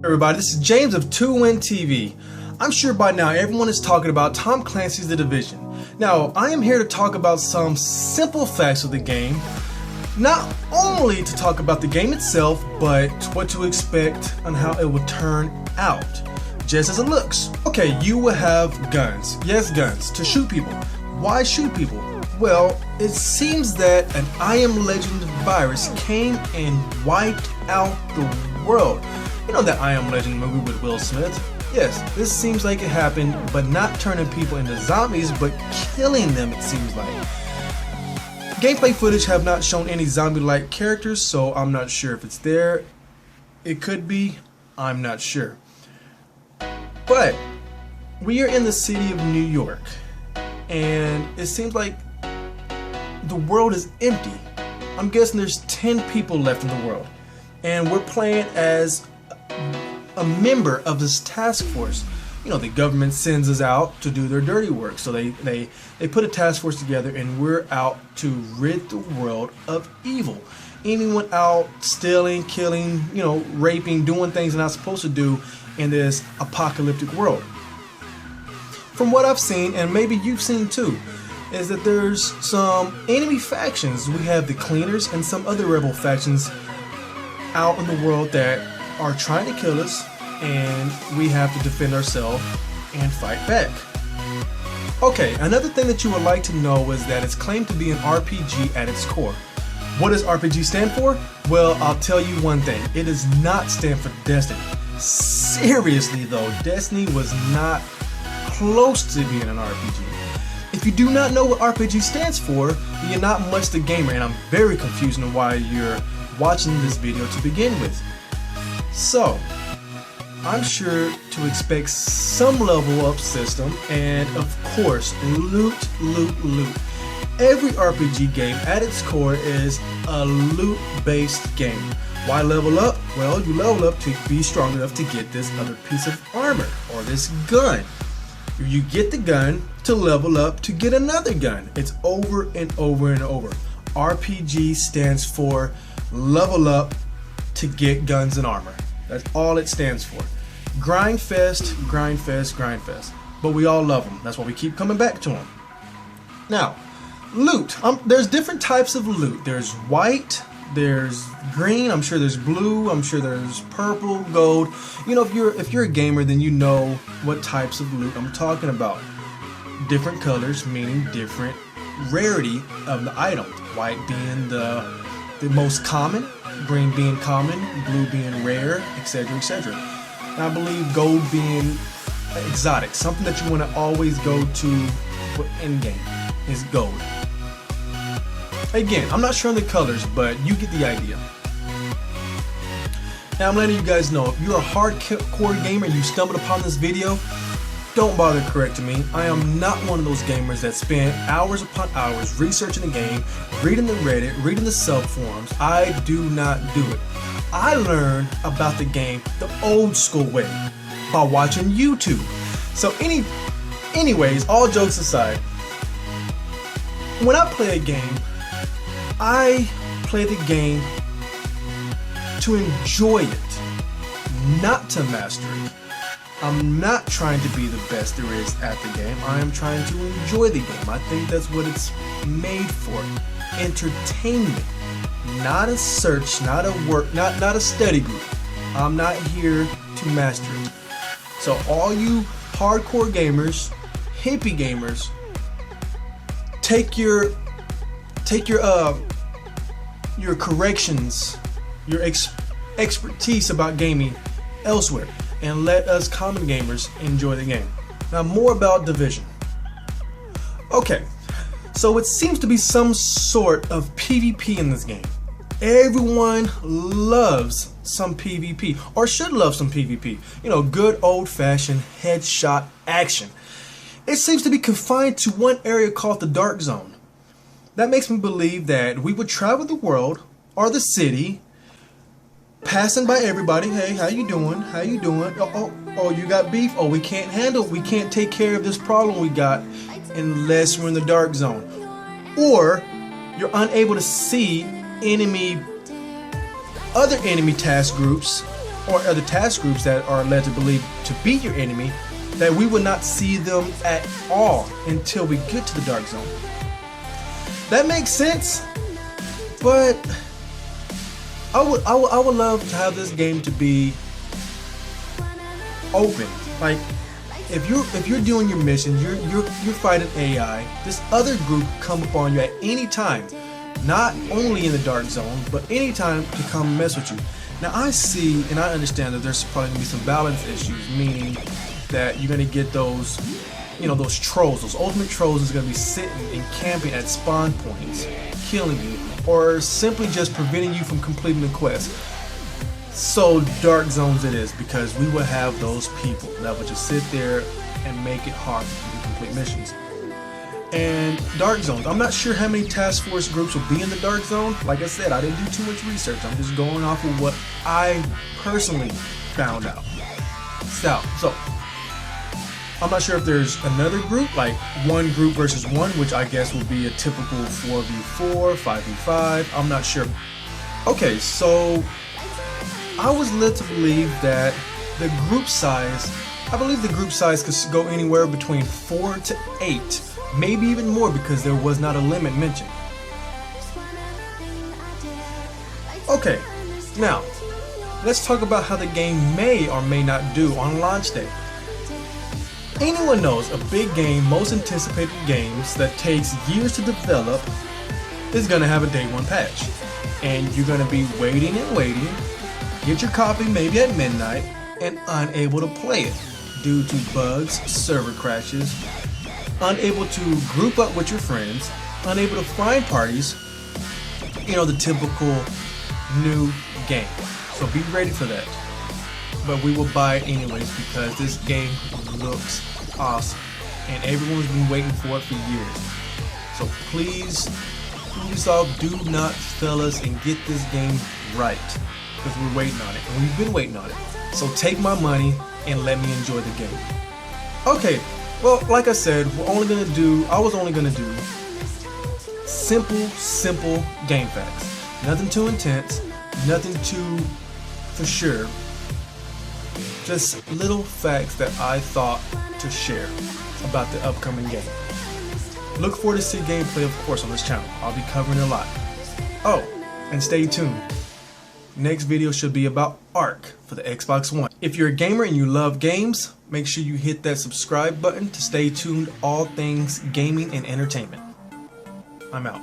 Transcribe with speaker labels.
Speaker 1: Everybody, this is James of TowinTv. I'm sure by now everyone is talking about Tom Clancy's The Division. Now, I am here to talk about some simple facts of the game, not only to talk about the game itself, but what to expect and how it will turn out, just as it looks. Okay, you will have guns. Yes, guns, to shoot people. Why shoot people? Well, it seems that an I Am Legend virus came and wiped out the world. You know that I Am Legend movie with Will Smith? Yes, this seems like it happened, but not turning people into zombies, but killing them, it seems like. Gameplay footage have not shown any zombie-like characters, so I'm not sure if it's there. It could be, I'm not sure. But we are in the city of New York, and it seems like the world is empty. I'm guessing there's 10 people left in the world, and we're playing as a member of this task force. You know, the government sends us out to do their dirty work, so they put a task force together, and we're out to rid the world of evil. Anyone out stealing, killing, you know, raping, doing things they're not supposed to do in this apocalyptic world. From what I've seen, and maybe you've seen too, is that there's some enemy factions. We have the Cleaners and some other rebel factions out in the world that are trying to kill us, and we have to defend ourselves and fight back. Okay, another thing that you would like to know is that it's claimed to be an RPG at its core. What does RPG stand for? Well, I'll tell you one thing. It does not stand for Destiny. Seriously though, Destiny was not close to being an RPG. If you do not know what RPG stands for, then you're not much the gamer, and I'm very confused on why you're watching this video to begin with. So, I'm sure to expect some level up system, and of course, loot. Every RPG game at its core is a loot-based game. Why level up? Well, you level up to be strong enough to get this other piece of armor, or this gun. You get the gun to level up to get another gun. It's over and over and over. RPG stands for level up to get guns and armor. That's all it stands for. Grind fest, grind fest, grind fest. But we all love them. That's why we keep coming back to them. Now, loot. There's different types of loot. There's white, there's green, I'm sure there's blue, I'm sure there's purple, gold. You know, if you're a gamer, then you know what types of loot I'm talking about. Different colors meaning different rarity of the item. White being the most common, green being common, blue being rare, etc., etc. And I believe gold being exotic, something that you want to always go to for endgame is gold. Again, I'm not sure on the colors, but you get the idea. Now I'm letting you guys know, if you're a hardcore gamer and you stumbled upon this video, don't bother correcting me. I am not one of those gamers that spend hours upon hours researching the game, reading the Reddit, reading the sub-forums. I do not do it. I learn about the game the old school way, by watching YouTube. So anyways, all jokes aside, when I play a game, I play the game to enjoy it, not to master it. I'm not trying to be the best there is at the game. I am trying to enjoy the game. I think that's what it's made for. Entertainment. Not a search, not a work, not a study group. I'm not here to master it. So all you hardcore gamers, hippie gamers, take your corrections, your expertise about gaming elsewhere, and let us common gamers enjoy the game. Now, more about Division. Okay, so it seems to be some sort of PvP in this game. Everyone loves some PvP, or should love some PvP. You know, good old-fashioned headshot action. It seems to be confined to one area called the Dark Zone. That makes me believe that we would travel the world, or the city, passing by everybody. Hey, how you doing? How you doing? Oh, you got beef? Oh, we can't take care of this problem we got unless we're in the Dark Zone. Or you're unable to see other enemy task groups or other task groups that are led to believe to beat your enemy, that we would not see them at all until we get to the Dark Zone. That makes sense, but I would love to have this game to be open. Like, if you're doing your mission, you're fighting AI, this other group come upon you at any time, not only in the Dark Zone, but any time to come mess with you. Now I see and I understand that there's probably gonna be some balance issues, meaning that you're gonna get those, those trolls, those ultimate trolls is gonna be sitting and camping at spawn points, killing you, or simply just preventing you from completing the quest. So Dark Zones it is, because we will have those people that will just sit there and make it hard for you to complete missions. And Dark Zones, I'm not sure how many task force groups will be in the Dark Zone. Like I said, I didn't do too much research. I'm just going off of what I personally found out. So I'm not sure if there's another group, like one group versus one, which I guess will be a typical 4v4, 5v5. I'm not sure. Okay, so I was led to believe that the group size, I believe the group size could go anywhere between 4 to 8, maybe even more, because there was not a limit mentioned. Okay, now let's talk about how the game may or may not do on launch day. Anyone knows a big game, most anticipated games that takes years to develop is gonna have a day one patch, and you're gonna be waiting and waiting. Get your copy maybe at midnight and unable to play it due to bugs, server crashes, unable to group up with your friends, unable to find parties, the typical new game. So be ready for that. But we will buy it anyways because this game looks awesome and everyone's been waiting for it for years. So please, Ubisoft, do not fail us and get this game right, because we're waiting on it, and we've been waiting on it. So take my money and let me enjoy the game. Okay, well, like I said, I was only gonna do simple game facts. Nothing too intense, nothing too for sure. Just little facts that I thought to share about the upcoming game. Look forward to see gameplay, of course, on this channel. I'll be covering a lot. Oh, and stay tuned. Next video should be about Ark for the Xbox One. If you're a gamer and you love games, make sure you hit that subscribe button to stay tuned all things gaming and entertainment. I'm out.